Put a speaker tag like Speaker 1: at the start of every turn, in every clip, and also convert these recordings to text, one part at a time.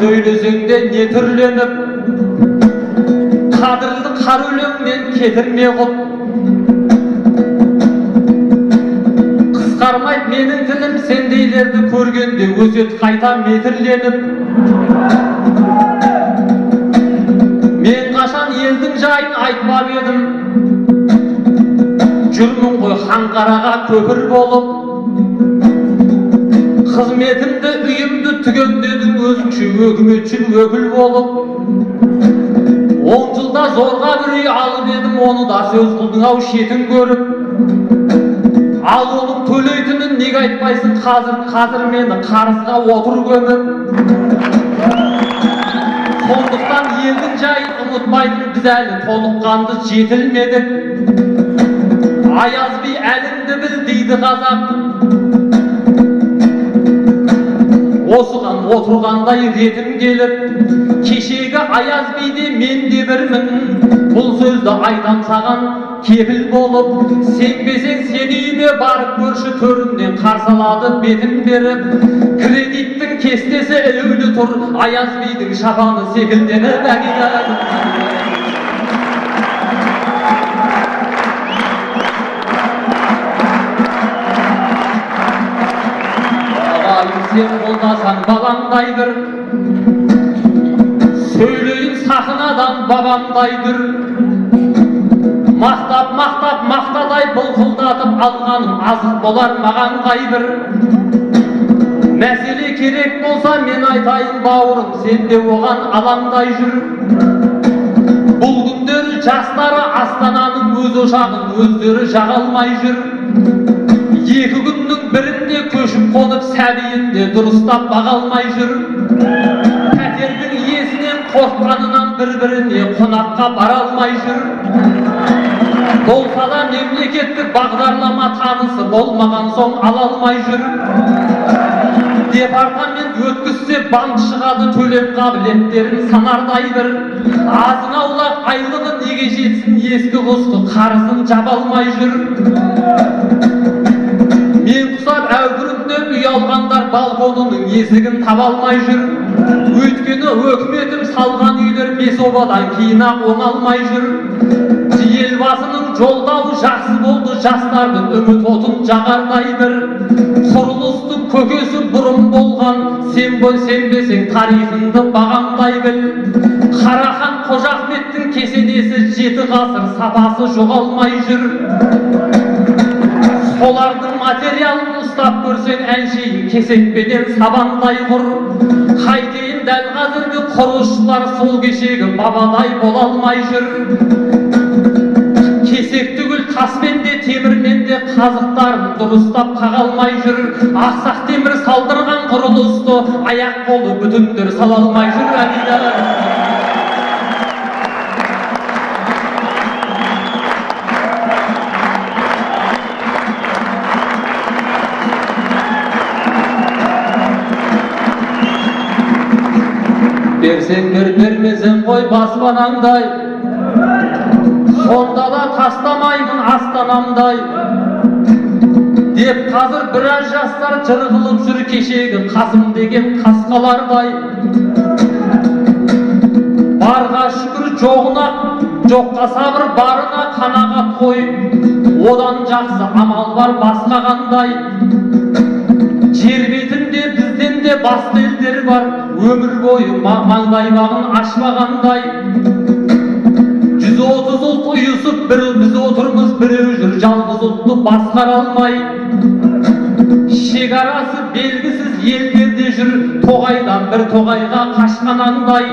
Speaker 1: söylesеңде не түрленіп, қадірлі қар өлеңнен кетірме құп. Қысқармайды менің тілім сендейлерді көргенде өсет қайта метірленіп. Мен қашан елдің жайын айтпап едім, жүрмін ғой Ханқараға көпір болып. Қызметімді үйімді түгендедің өзіңше өкіметшіл өкіл болып. 10 жылда зорға бір үй алып едім, оны да сөз қылдың ау шетін көріп. Ал оның төлейтінін неге айтпайсың қазір мені қарызға отыр көміп. Сондықтан елдің жайын ұмытпайтын біз әлі толыққанды жетілмедік. Аяз би әліңді біл дейді қазақ. Осыған отырғандай ретім келіп, кешегі Аяз биде мен де бірмін. Бұл сөзді айтам саған кепіл болып. Сенбесең сен үйіме барып көрші, төрімнен қарсы алады бетім беріп. Кредиттің кестесі ілулі тұр, Аяз бидің шапаны секілденіп әкеледі. Сен болмасаң баламдай бір, сөйлейін сахнадан бабамдай бір. Мақтадай бұлқылдатып алғаным азық болар маған қайбір. Мәселе керек болса мен айтайын бауырым, сен де оған алаңдай жүр. Бұл күндері жастары Астананың өз ошағын өздері жаға алмай жүр. 2 күннің бірінде көшіп қонып сәбиінде дұрыстап баға алмай жүр. Пәтердің иесінен қорққанынан бір-біріне қонаққа бара алмай жүр. Болса да мемлекеттік бағдарлама танысы болмаған соң ала алмай жүр. Департамент өткізсе банк шығады, төлем қабілеттерін санардай бір. Азын аулақ айлығы неге жетсін, ескі құсты қарызын жаба алмай жүр. Мен құсап әупірімдеп үй алғандар балконының есігін таба алмай жүр. Өйткені өкіметім салған үйлер 5 обадан кейін ақ оңалмай жүр. Елбасының жолдауы жақсы болды, жастардың үміт отын жағардай бір. Құрылыстың көкесі бұрын болған, сенбесең тарихыңды бағамдай біл. Қарахан Қожа Ахметтің кесенесі 7 ғасыр сапасы жоғалмай жүр. Солардың материалын ұстап көрсең әншейін кесекпеден сабандай құр. Қайтейін дәл қазіргі құрылысшылар сол кешегі бабадай бола алмай жүр. Кесек түгіл таспен де темірмен де қазықтарын дұрыстап қаға алмай жүр. Ақсақ темір салдырған құрылысты аяқ қолы бүтіндер сала алмай жүр. Берсең бермесең қой баспанаңдай, сонда да тастамаймын астанамдай. Деп қазір біраз жастар жырғылып жүр кешегі Қасым деген қасқалардай. Барға шүкір жоғына, жоққа сабыр барына қанағат қой. Одан жақсы амал бар басқа қандай. Жер бетінде бізден де басқа елдер бар, өмір бойы маңдаймағын ашпағандай. 130 ұлт ұйысып біз отырмыз, біреу жүр жалғыз ұлтты басқара алмай. Шекарасы белгісіз елдерде жүр, тоғайдан бір тоғайға қашқанандай.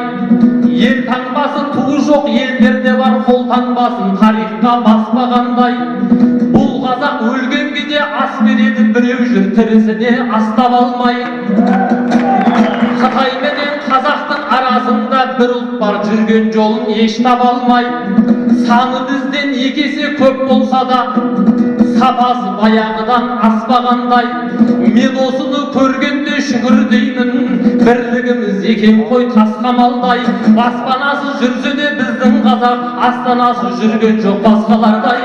Speaker 1: Ел таңбасы туы жоқ елдерде бар, қол таңбасын тарихқа баспағандай. Бұл қазақ өлгенге де ас береді, біреу жүр тірісіне астап алмай. Қытай менен қазақтың арасында бір ұлт бар, жүрген жолын еш таба алмай. Саны бізден 2 есе көп болса да, сапасы баяғыдан аспағандай. Мен осыны көргенде шүкір деймін, бірлігіміз екен қой тасқамалдай. Баспанасы жүрсе де біздің қазақ, астанасы жүрген жоқ басқалардай.